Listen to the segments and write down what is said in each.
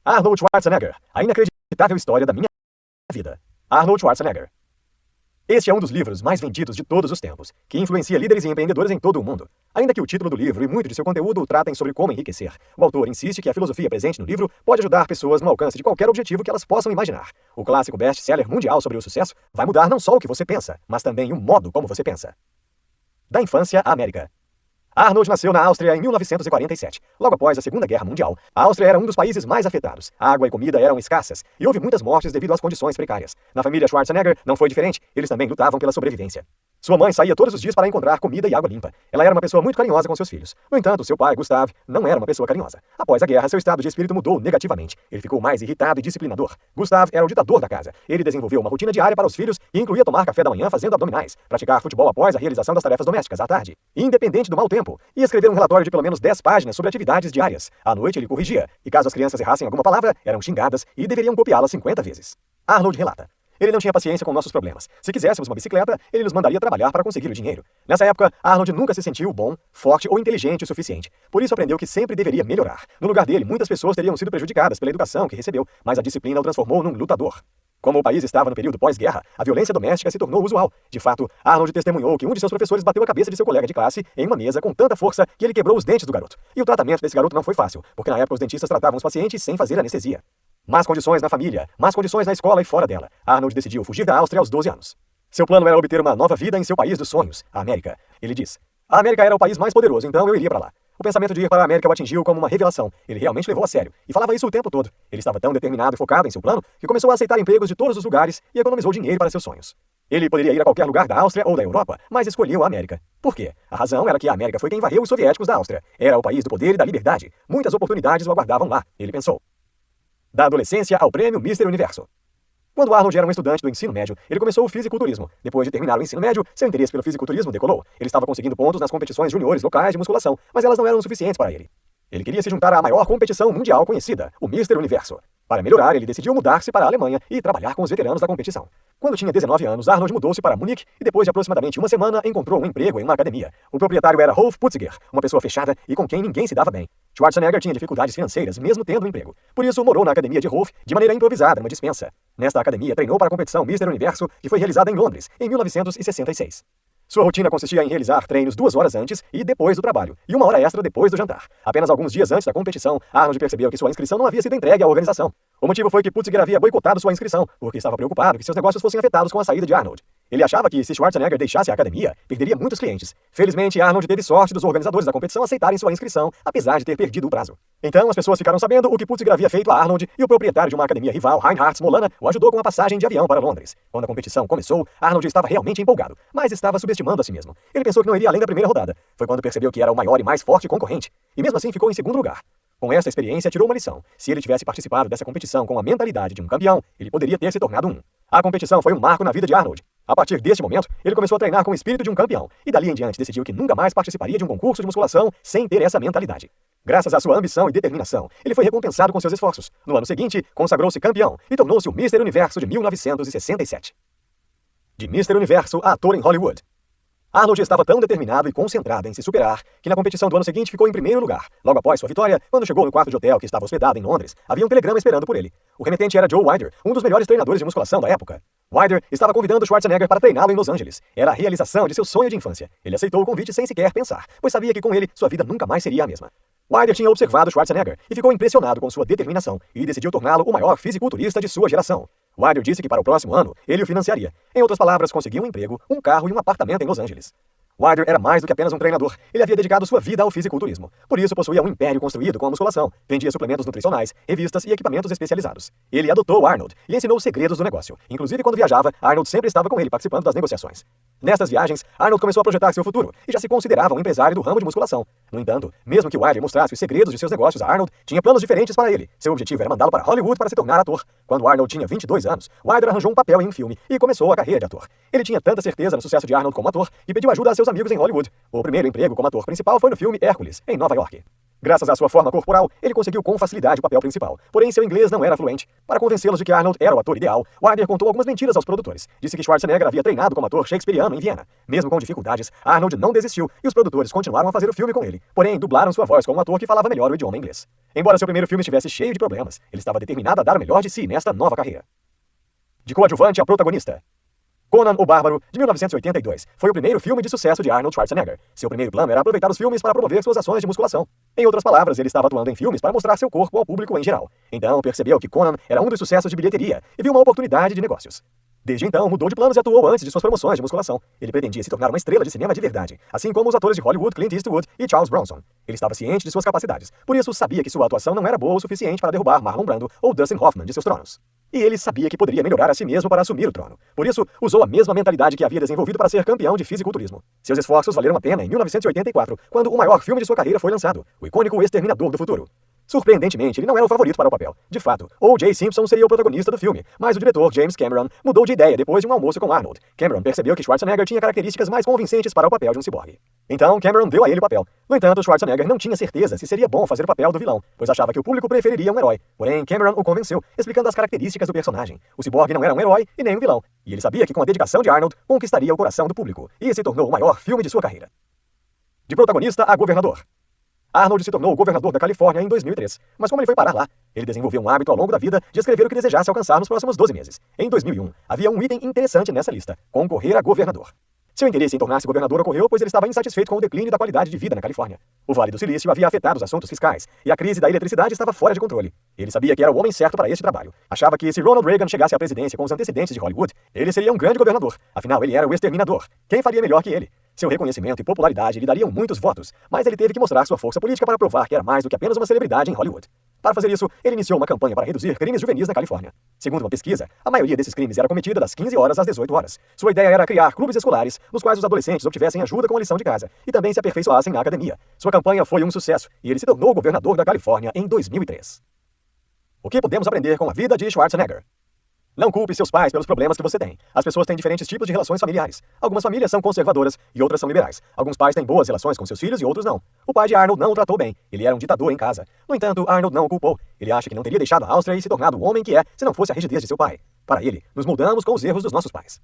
Arnold Schwarzenegger, a inacreditável história da minha vida. Arnold Schwarzenegger. Este é um dos livros mais vendidos de todos os tempos, que influencia líderes e empreendedores em todo o mundo. Ainda que o título do livro e muito de seu conteúdo tratem sobre como enriquecer, o autor insiste que a filosofia presente no livro pode ajudar pessoas no alcance de qualquer objetivo que elas possam imaginar. O clássico best-seller mundial sobre o sucesso vai mudar não só o que você pensa, mas também o modo como você pensa. Da infância à América. Arnold nasceu na Áustria em 1947. Logo após a Segunda Guerra Mundial, a Áustria era um dos países mais afetados. Água e comida eram escassas, e houve muitas mortes devido às condições precárias. Na família Schwarzenegger não foi diferente, eles também lutavam pela sobrevivência. Sua mãe saía todos os dias para encontrar comida e água limpa. Ela era uma pessoa muito carinhosa com seus filhos. No entanto, seu pai, Gustav, não era uma pessoa carinhosa. Após a guerra, seu estado de espírito mudou negativamente. Ele ficou mais irritado e disciplinador. Gustav era o ditador da casa. Ele desenvolveu uma rotina diária para os filhos e incluía tomar café da manhã fazendo abdominais, praticar futebol após a realização das tarefas domésticas à tarde, independente do mau tempo, e escrever um relatório de pelo menos 10 páginas sobre atividades diárias. À noite ele corrigia, e caso as crianças errassem alguma palavra, eram xingadas e deveriam copiá-la 50 vezes. Arnold relata. Ele não tinha paciência com nossos problemas. Se quiséssemos uma bicicleta, ele nos mandaria trabalhar para conseguir o dinheiro. Nessa época, Arnold nunca se sentiu bom, forte ou inteligente o suficiente. Por isso aprendeu que sempre deveria melhorar. No lugar dele, muitas pessoas teriam sido prejudicadas pela educação que recebeu, mas a disciplina o transformou num lutador. Como o país estava no período pós-guerra, a violência doméstica se tornou usual. De fato, Arnold testemunhou que um de seus professores bateu a cabeça de seu colega de classe em uma mesa com tanta força que ele quebrou os dentes do garoto. E o tratamento desse garoto não foi fácil, porque na época os dentistas tratavam os pacientes sem fazer anestesia. Más condições na família, más condições na escola e fora dela. Arnold decidiu fugir da Áustria aos 12 anos. Seu plano era obter uma nova vida em seu país dos sonhos, a América. Ele diz: a América era o país mais poderoso, então eu iria para lá. O pensamento de ir para a América o atingiu como uma revelação. Ele realmente levou a sério, e falava isso o tempo todo. Ele estava tão determinado e focado em seu plano, que começou a aceitar empregos de todos os lugares e economizou dinheiro para seus sonhos. Ele poderia ir a qualquer lugar da Áustria ou da Europa, mas escolheu a América. Por quê? A razão era que a América foi quem varreu os soviéticos da Áustria. Era o país do poder e da liberdade. Muitas oportunidades o aguardavam lá, ele pensou. Da adolescência ao prêmio Mister Universo. Quando Arnold era um estudante do ensino médio, ele começou o fisiculturismo. Depois de terminar o ensino médio, seu interesse pelo fisiculturismo decolou. Ele estava conseguindo pontos nas competições juniores locais de musculação, mas elas não eram suficientes para ele. Ele queria se juntar à maior competição mundial conhecida, o Mister Universo. Para melhorar, ele decidiu mudar-se para a Alemanha e trabalhar com os veteranos da competição. Quando tinha 19 anos, Arnold mudou-se para Munique e depois de aproximadamente uma semana encontrou um emprego em uma academia. O proprietário era Rolf Putziger, uma pessoa fechada e com quem ninguém se dava bem. Schwarzenegger tinha dificuldades financeiras mesmo tendo um emprego. Por isso, morou na academia de Rolf de maneira improvisada, numa dispensa. Nesta academia, treinou para a competição Mister Universo, que foi realizada em Londres, em 1966. Sua rotina consistia em realizar treinos 2 horas antes e depois do trabalho, e 1 hora extra depois do jantar. Apenas alguns dias antes da competição, Arnold percebeu que sua inscrição não havia sido entregue à organização. O motivo foi que Putziger havia boicotado sua inscrição, porque estava preocupado que seus negócios fossem afetados com a saída de Arnold. Ele achava que, se Schwarzenegger deixasse a academia, perderia muitos clientes. Felizmente, Arnold teve sorte dos organizadores da competição aceitarem sua inscrição, apesar de ter perdido o prazo. Então, as pessoas ficaram sabendo o que Putziger havia feito a Arnold e o proprietário de uma academia rival, Reinhard Smolana, o ajudou com uma passagem de avião para Londres. Quando a competição começou, Arnold estava realmente empolgado, mas estava subestimando a si mesmo. Ele pensou que não iria além da primeira rodada. Foi quando percebeu que era o maior e mais forte concorrente, e mesmo assim ficou em segundo lugar. Com essa experiência, tirou uma lição. Se ele tivesse participado dessa competição com a mentalidade de um campeão, ele poderia ter se tornado um. A competição foi um marco na vida de Arnold. A partir deste momento, ele começou a treinar com o espírito de um campeão, e dali em diante decidiu que nunca mais participaria de um concurso de musculação sem ter essa mentalidade. Graças à sua ambição e determinação, ele foi recompensado com seus esforços. No ano seguinte, consagrou-se campeão e tornou-se o Mister Universo de 1967. De Mister Universo a ator em Hollywood. Arnold estava tão determinado e concentrado em se superar que na competição do ano seguinte ficou em primeiro lugar. Logo após sua vitória, quando chegou no quarto de hotel que estava hospedado em Londres, havia um telegrama esperando por ele. O remetente era Joe Wilder, um dos melhores treinadores de musculação da época. Wilder estava convidando Schwarzenegger para treiná-lo em Los Angeles. Era a realização de seu sonho de infância. Ele aceitou o convite sem sequer pensar, pois sabia que com ele sua vida nunca mais seria a mesma. Wilder tinha observado Schwarzenegger e ficou impressionado com sua determinação e decidiu torná-lo o maior fisiculturista de sua geração. Wilder disse que para o próximo ano ele o financiaria. Em outras palavras, conseguiu um emprego, um carro e um apartamento em Los Angeles. Wilder era mais do que apenas um treinador. Ele havia dedicado sua vida ao fisiculturismo. Por isso, possuía um império construído com a musculação. Vendia suplementos nutricionais, revistas e equipamentos especializados. Ele adotou Arnold e ensinou os segredos do negócio. Inclusive, quando viajava, Arnold sempre estava com ele participando das negociações. Nestas viagens, Arnold começou a projetar seu futuro e já se considerava um empresário do ramo de musculação. No entanto, mesmo que Wilder mostrasse os segredos de seus negócios a Arnold, tinha planos diferentes para ele. Seu objetivo era mandá-lo para Hollywood para se tornar ator. Quando Arnold tinha 22 anos, Wilder arranjou um papel em um filme e começou a carreira de ator. Ele tinha tanta certeza no sucesso de Arnold como ator e pediu ajuda a seus amigos em Hollywood. O primeiro emprego como ator principal foi no filme Hércules, em Nova York. Graças à sua forma corporal, ele conseguiu com facilidade o papel principal. Porém, seu inglês não era fluente. Para convencê-los de que Arnold era o ator ideal, Wagner contou algumas mentiras aos produtores. Disse que Schwarzenegger havia treinado como ator shakespeariano em Viena. Mesmo com dificuldades, Arnold não desistiu e os produtores continuaram a fazer o filme com ele. Porém, dublaram sua voz com um ator que falava melhor o idioma inglês. Embora seu primeiro filme estivesse cheio de problemas, ele estava determinado a dar o melhor de si nesta nova carreira. De coadjuvante a protagonista. Conan o Bárbaro, de 1982, foi o primeiro filme de sucesso de Arnold Schwarzenegger. Seu primeiro plano era aproveitar os filmes para promover suas ações de musculação. Em outras palavras, ele estava atuando em filmes para mostrar seu corpo ao público em geral. Então, percebeu que Conan era um dos sucessos de bilheteria e viu uma oportunidade de negócios. Desde então, mudou de planos e atuou antes de suas promoções de musculação. Ele pretendia se tornar uma estrela de cinema de verdade, assim como os atores de Hollywood Clint Eastwood e Charles Bronson. Ele estava ciente de suas capacidades, por isso sabia que sua atuação não era boa o suficiente para derrubar Marlon Brando ou Dustin Hoffman de seus tronos. E ele sabia que poderia melhorar a si mesmo para assumir o trono. Por isso, usou a mesma mentalidade que havia desenvolvido para ser campeão de fisiculturismo. Seus esforços valeram a pena em 1984, quando o maior filme de sua carreira foi lançado, o icônico Exterminador do Futuro. Surpreendentemente, ele não era o favorito para o papel. De fato, O.J. Simpson seria o protagonista do filme, mas o diretor James Cameron mudou de ideia depois de um almoço com Arnold. Cameron percebeu que Schwarzenegger tinha características mais convincentes para o papel de um ciborgue. Então, Cameron deu a ele o papel. No entanto, Schwarzenegger não tinha certeza se seria bom fazer o papel do vilão, pois achava que o público preferiria um herói. Porém, Cameron o convenceu, explicando as características do personagem. O ciborgue não era um herói e nem um vilão, e ele sabia que com a dedicação de Arnold, conquistaria o coração do público, e se tornou o maior filme de sua carreira. De protagonista a governador. Arnold se tornou o governador da Califórnia em 2003, mas como ele foi parar lá? Ele desenvolveu um hábito ao longo da vida de escrever o que desejasse alcançar nos próximos 12 meses. Em 2001, havia um item interessante nessa lista: concorrer a governador. Seu interesse em tornar-se governador ocorreu pois ele estava insatisfeito com o declínio da qualidade de vida na Califórnia. O Vale do Silício havia afetado os assuntos fiscais, e a crise da eletricidade estava fora de controle. Ele sabia que era o homem certo para este trabalho. Achava que se Ronald Reagan chegasse à presidência com os antecedentes de Hollywood, ele seria um grande governador. Afinal, ele era o exterminador. Quem faria melhor que ele? Seu reconhecimento e popularidade lhe dariam muitos votos, mas ele teve que mostrar sua força política para provar que era mais do que apenas uma celebridade em Hollywood. Para fazer isso, ele iniciou uma campanha para reduzir crimes juvenis na Califórnia. Segundo uma pesquisa, a maioria desses crimes era cometida das 15 horas às 18 horas. Sua ideia era criar clubes escolares, nos quais os adolescentes obtivessem ajuda com a lição de casa e também se aperfeiçoassem na academia. Sua campanha foi um sucesso e ele se tornou governador da Califórnia em 2003. O que podemos aprender com a vida de Schwarzenegger? Não culpe seus pais pelos problemas que você tem. As pessoas têm diferentes tipos de relações familiares. Algumas famílias são conservadoras e outras são liberais. Alguns pais têm boas relações com seus filhos e outros não. O pai de Arnold não o tratou bem. Ele era um ditador em casa. No entanto, Arnold não o culpou. Ele acha que não teria deixado a Áustria e se tornado o homem que é se não fosse a rigidez de seu pai. Para ele, nos moldamos com os erros dos nossos pais.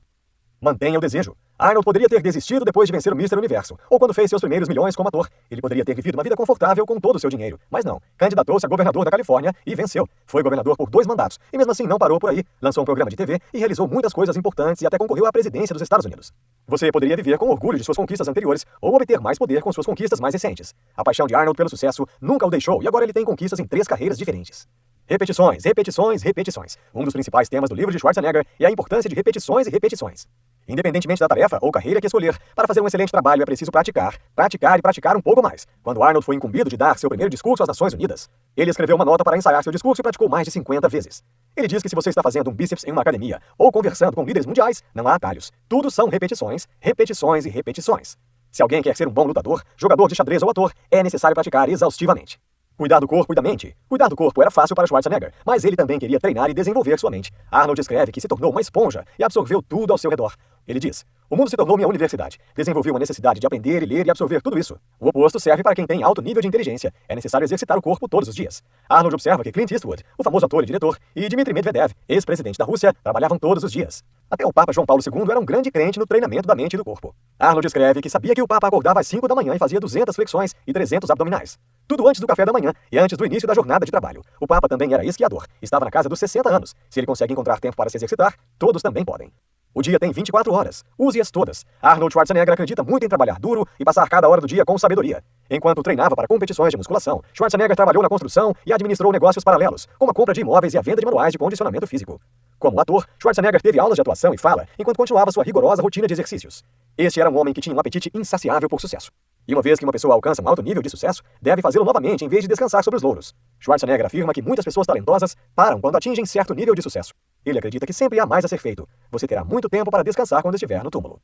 Mantenha o desejo. Arnold poderia ter desistido depois de vencer o Mr. Universo, ou quando fez seus primeiros milhões como ator. Ele poderia ter vivido uma vida confortável com todo o seu dinheiro. Mas não. Candidatou-se a governador da Califórnia e venceu. Foi governador por 2 mandatos, e mesmo assim não parou por aí. Lançou um programa de TV e realizou muitas coisas importantes e até concorreu à presidência dos Estados Unidos. Você poderia viver com orgulho de suas conquistas anteriores, ou obter mais poder com suas conquistas mais recentes. A paixão de Arnold pelo sucesso nunca o deixou, e agora ele tem conquistas em 3 carreiras diferentes. Repetições, repetições, repetições. Um dos principais temas do livro de Schwarzenegger é a importância de repetições e repetições. Independentemente da tarefa ou carreira que escolher, para fazer um excelente trabalho é preciso praticar, praticar e praticar um pouco mais. Quando Arnold foi incumbido de dar seu primeiro discurso às Nações Unidas, ele escreveu uma nota para ensaiar seu discurso e praticou mais de 50 vezes. Ele diz que se você está fazendo um bíceps em uma academia ou conversando com líderes mundiais, não há atalhos. Tudo são repetições, repetições e repetições. Se alguém quer ser um bom lutador, jogador de xadrez ou ator, é necessário praticar exaustivamente. Cuidar do corpo e da mente. Cuidar do corpo era fácil para Schwarzenegger, mas ele também queria treinar e desenvolver sua mente. Arnold escreve que se tornou uma esponja e absorveu tudo ao seu redor. Ele diz: o mundo se tornou minha universidade. Desenvolvi uma necessidade de aprender e ler e absorver tudo isso. O oposto serve para quem tem alto nível de inteligência. É necessário exercitar o corpo todos os dias. Arnold observa que Clint Eastwood, o famoso ator e diretor, e Dmitry Medvedev, ex-presidente da Rússia, trabalhavam todos os dias. Até o Papa João Paulo II era um grande crente no treinamento da mente e do corpo. Arnold escreve que sabia que o Papa acordava às 5 da manhã e fazia 200 flexões e 300 abdominais. Tudo antes do café da manhã e antes do início da jornada de trabalho. O Papa também era esquiador. Estava na casa dos 60 anos. Se ele consegue encontrar tempo para se exercitar, todos também podem. O dia tem 24 horas. Use-as todas. Arnold Schwarzenegger acredita muito em trabalhar duro e passar cada hora do dia com sabedoria. Enquanto treinava para competições de musculação, Schwarzenegger trabalhou na construção e administrou negócios paralelos, como a compra de imóveis e a venda de manuais de condicionamento físico. Como ator, Schwarzenegger teve aulas de atuação e fala enquanto continuava sua rigorosa rotina de exercícios. Este era um homem que tinha um apetite insaciável por sucesso. E uma vez que uma pessoa alcança um alto nível de sucesso, deve fazê-lo novamente em vez de descansar sobre os louros. Schwarzenegger afirma que muitas pessoas talentosas param quando atingem certo nível de sucesso. Ele acredita que sempre há mais a ser feito. Você terá muito tempo para descansar quando estiver no túmulo.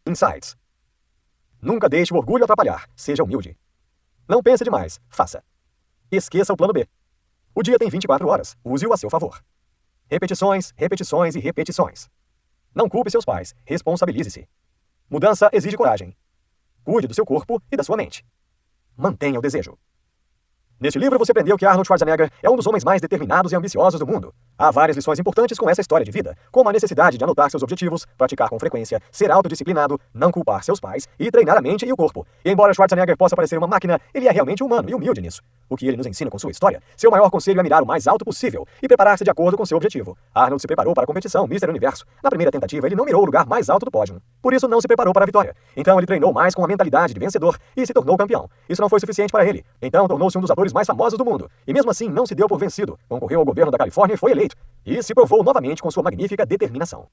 Insights. Nunca deixe o orgulho atrapalhar. Seja humilde. Não pense demais. Faça. Esqueça o plano B. O dia tem 24 horas. Use-o a seu favor. Repetições, repetições e repetições. Não culpe seus pais. Responsabilize-se. Mudança exige coragem. Cuide do seu corpo e da sua mente. Mantenha o desejo. Neste livro você aprendeu que Arnold Schwarzenegger é um dos homens mais determinados e ambiciosos do mundo. Há várias lições importantes com essa história de vida, como a necessidade de anotar seus objetivos, praticar com frequência, ser autodisciplinado, não culpar seus pais e treinar a mente e o corpo. E embora Schwarzenegger possa parecer uma máquina, ele é realmente humano e humilde nisso. O que ele nos ensina com sua história, seu maior conselho é mirar o mais alto possível e preparar-se de acordo com seu objetivo. Arnold se preparou para a competição Mister Universo. Na primeira tentativa, ele não mirou o lugar mais alto do pódio. Por isso, não se preparou para a vitória. Então, ele treinou mais com a mentalidade de vencedor e se tornou campeão. Isso não foi suficiente para ele. Então, tornou-se um dos atores mais famosos do mundo. E mesmo assim, não se deu por vencido. Concorreu ao governo da Califórnia e foi eleito. E se provou novamente com sua magnífica determinação.